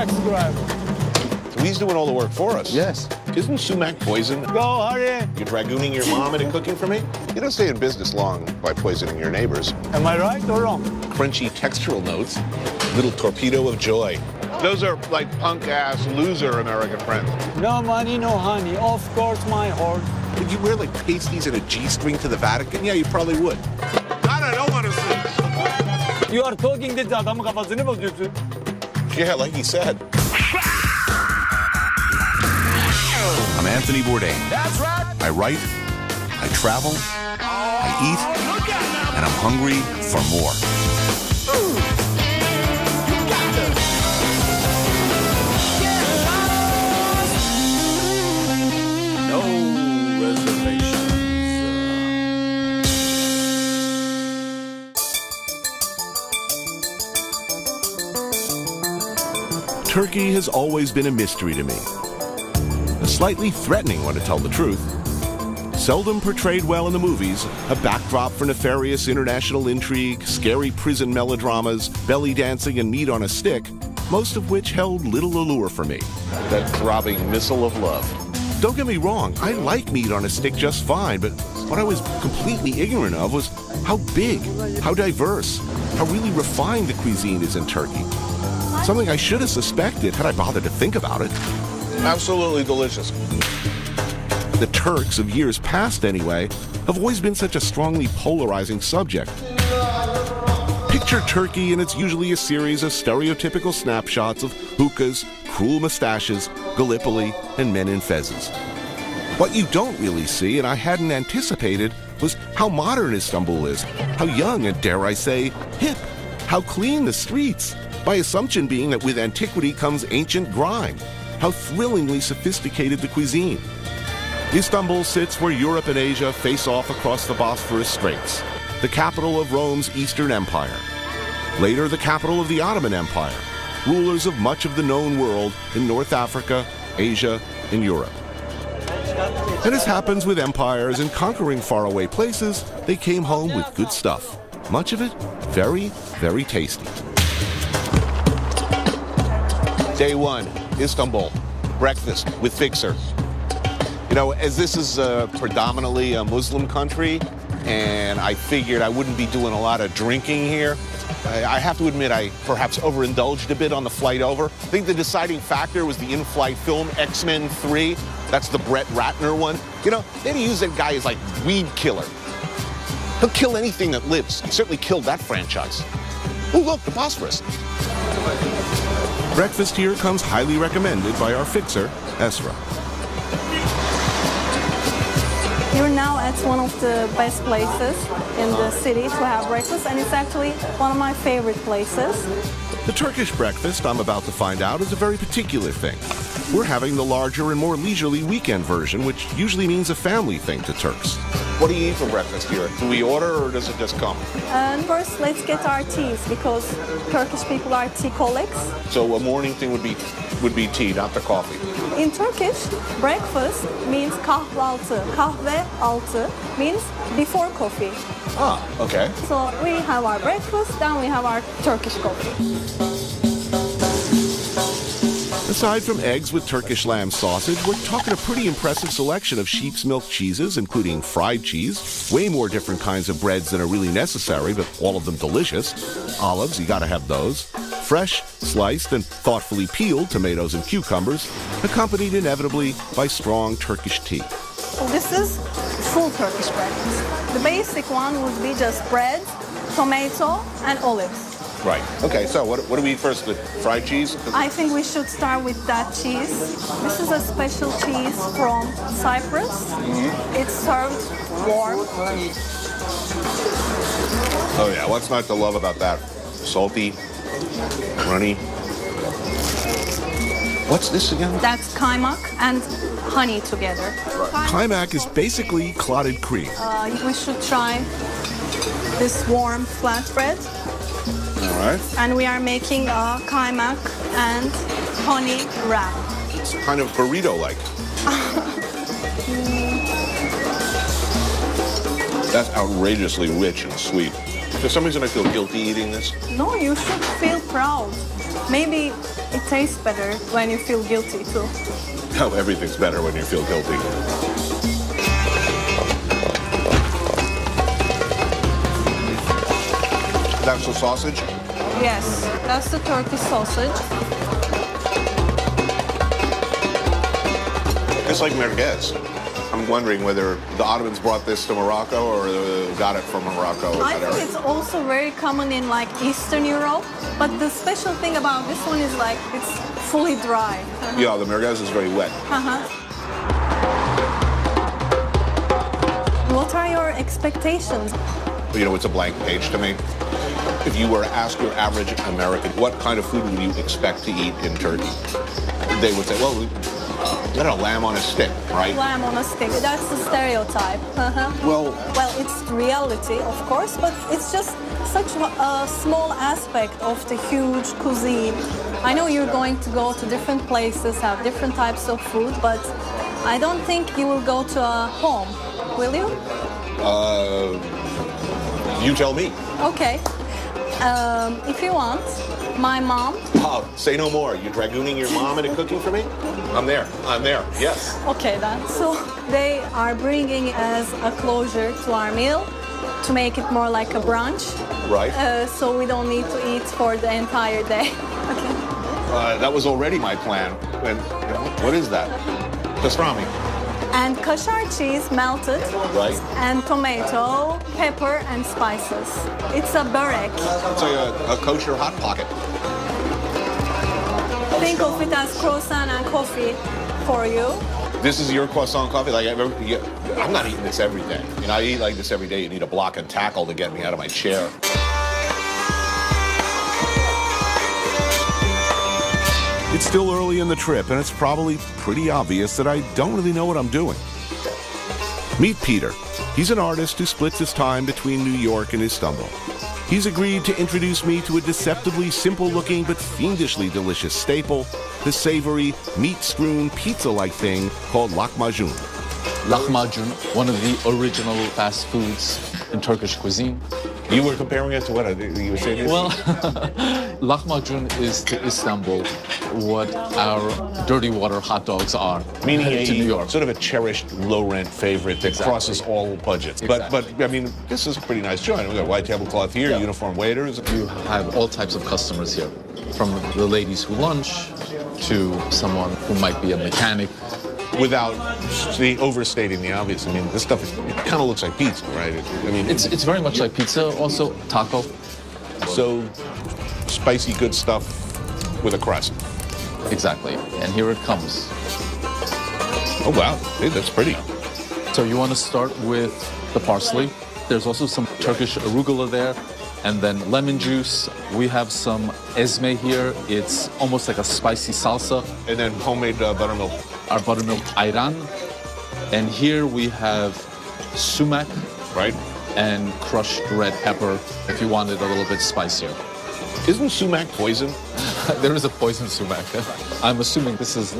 taxi driver. So he's doing all the work for us. Yes. Isn't sumac poison? Go, hurry. You're dragooning your mom into cooking for me? You don't stay in business long by poisoning your neighbors. Am I right or wrong? Crunchy textural notes. Little torpedo of joy. Those are like punk-ass loser American friends. No money, no honey. Of course, my horse. Would you wear like pasties and a G-string to the Vatican? Yeah, you probably would. God, I don't want to see. You are talking dedi adamın kafasını bozuyorsun. Yeah, like he said. I'm Anthony Bourdain. That's right. I write, I travel, I eat, and I'm hungry for more. No reservations. Turkey has always been a mystery to me. A slightly threatening one, to tell the truth. Seldom portrayed well in the movies, a backdrop for nefarious international intrigue, scary prison melodramas, belly dancing, and meat on a stick, most of which held little allure for me. That throbbing missile of love. Don't get me wrong, I like meat on a stick just fine, but what I was completely ignorant of was how big, how diverse, how really refined the cuisine is in Turkey. Something I should have suspected had I bothered to think about it. Absolutely delicious. The Turks of years past, anyway, have always been such a strongly polarizing subject. Picture Turkey, and it's usually a series of stereotypical snapshots of hookahs, cruel mustaches, Gallipoli, and men in fezzes. What you don't really see, and I hadn't anticipated, was how modern Istanbul is, how young and, dare I say, hip, how clean the streets, by assumption being that with antiquity comes ancient grime, how thrillingly sophisticated the cuisine. Istanbul sits where Europe and Asia face off across the Bosphorus Straits, the capital of Rome's Eastern Empire. Later, the capital of the Ottoman Empire, rulers of much of the known world in North Africa, Asia, and Europe. And as happens with empires and conquering faraway places, they came home with good stuff. Much of it very, very tasty. Day one, Istanbul. Breakfast with Fixer. You know, as this is predominantly a Muslim country, and I figured I wouldn't be doing a lot of drinking here, I have to admit I perhaps overindulged a bit on the flight over. I think the deciding factor was the in-flight film X-Men 3. That's the Brett Ratner one. You know, they use that guy as like weed killer. He'll kill anything that lives. He certainly killed that franchise. Oh, look, the Bosphorus. Breakfast here comes highly recommended by our fixer, Esra. You're now at one of the best places in the city to have breakfast, and it's actually one of my favorite places. The Turkish breakfast, I'm about to find out, is a very particular thing. We're having the larger and more leisurely weekend version, which usually means a family thing to Turks. What do you eat for breakfast here? Do we order or does it just come? And first, let's get our teas, because Turkish people are tea colics. So a morning thing would be tea, not the coffee. In Turkish, breakfast means kahvaltı. Kahve-altı means before coffee. Ah, okay. So we have our breakfast, then we have our Turkish coffee. Aside from eggs with Turkish lamb sausage, we're talking a pretty impressive selection of sheep's milk cheeses, including fried cheese, way more different kinds of breads than are really necessary, but all of them delicious. Olives, you gotta have those. Fresh, sliced, and thoughtfully peeled tomatoes and cucumbers, accompanied inevitably by strong Turkish tea. So this is full Turkish breakfast. The basic one would be just bread, tomato, and olives. Right. Okay, so what do we eat first? The fried cheese? I think we should start with that cheese. This is a special cheese from Cyprus. Mm-hmm. It's served warm. Oh yeah, what's not to love about that? Salty, runny. What's this again? That's kaymak and honey together. Kaymak is basically clotted cream. We should try this warm flatbread. All right. And we are making a kaymak and honey wrap. It's kind of burrito-like. That's outrageously rich and sweet. For some reason, I feel guilty eating this. No, you should feel proud. Maybe it tastes better when you feel guilty too. Oh, everything's better when you feel guilty. That's the sausage? Yes, that's the Turkish sausage. It's like merguez. I'm wondering whether the Ottomans brought this to Morocco or got it from Morocco. I think it's also very common in like Eastern Europe, but the special thing about this one is like it's fully dry. Yeah, the merguez is very wet. What are your expectations? You know, it's a blank page to me. If you were to ask your average American, what kind of food would you expect to eat in Turkey? They would say, well, we got a lamb on a stick, right? Lamb on a stick, that's the stereotype. Well, it's reality, of course, but it's just such a small aspect of the huge cuisine. I know you're going to go to different places, have different types of food, but I don't think you will go to a home, will you? You tell me. Okay. If you want, my mom. Oh, say no more. You're dragooning your mom into cooking for me? I'm there. Yes. Okay then. So they are bringing as a closure to our meal to make it more like a brunch. Right. So we don't need to eat for the entire day. Okay. That was already my plan. And what is that? Pastrami. And kashar cheese melted. Right. And tomato, pepper, and spices. It's a börek. It's like a kosher hot pocket. Think of it as croissant and coffee for you. This is your croissant coffee? Like I'm not eating this every day. You know, I eat like this every day. You need a block and tackle to get me out of my chair. It's still early in the trip, and it's probably pretty obvious that I don't really know what I'm doing. Meet Peter. He's an artist who splits his time between New York and Istanbul. He's agreed to introduce me to a deceptively simple-looking but fiendishly delicious staple, the savory, meat-strewn, pizza-like thing called lahmacun. Lahmacun, one of the original fast foods in Turkish cuisine. You were comparing it to what? You were saying this? Well, lahmacun is to Istanbul what our dirty water hot dogs are Meaning to New York. Sort of a cherished low-rent favorite that crosses all budgets. Exactly. But I mean, this is a pretty nice joint. We got white tablecloth here, uniform waiters. You have all types of customers here, from the ladies who lunch to someone who might be a mechanic. Without overstating the obvious, I mean, this stuff it kind of looks like pizza, right? I mean, It's very much like pizza, also taco. So spicy, good stuff with a crust. Exactly, and here it comes. Oh wow, hey, that's pretty. So you want to start with the parsley. There's also some Turkish arugula there, and then lemon juice. We have some ezme here. It's almost like a spicy salsa. And then homemade buttermilk. Our buttermilk ayran. And here we have sumac, Right? and crushed red pepper if you want it a little bit spicier. Isn't sumac poison? There is a poison sumac. I'm assuming this is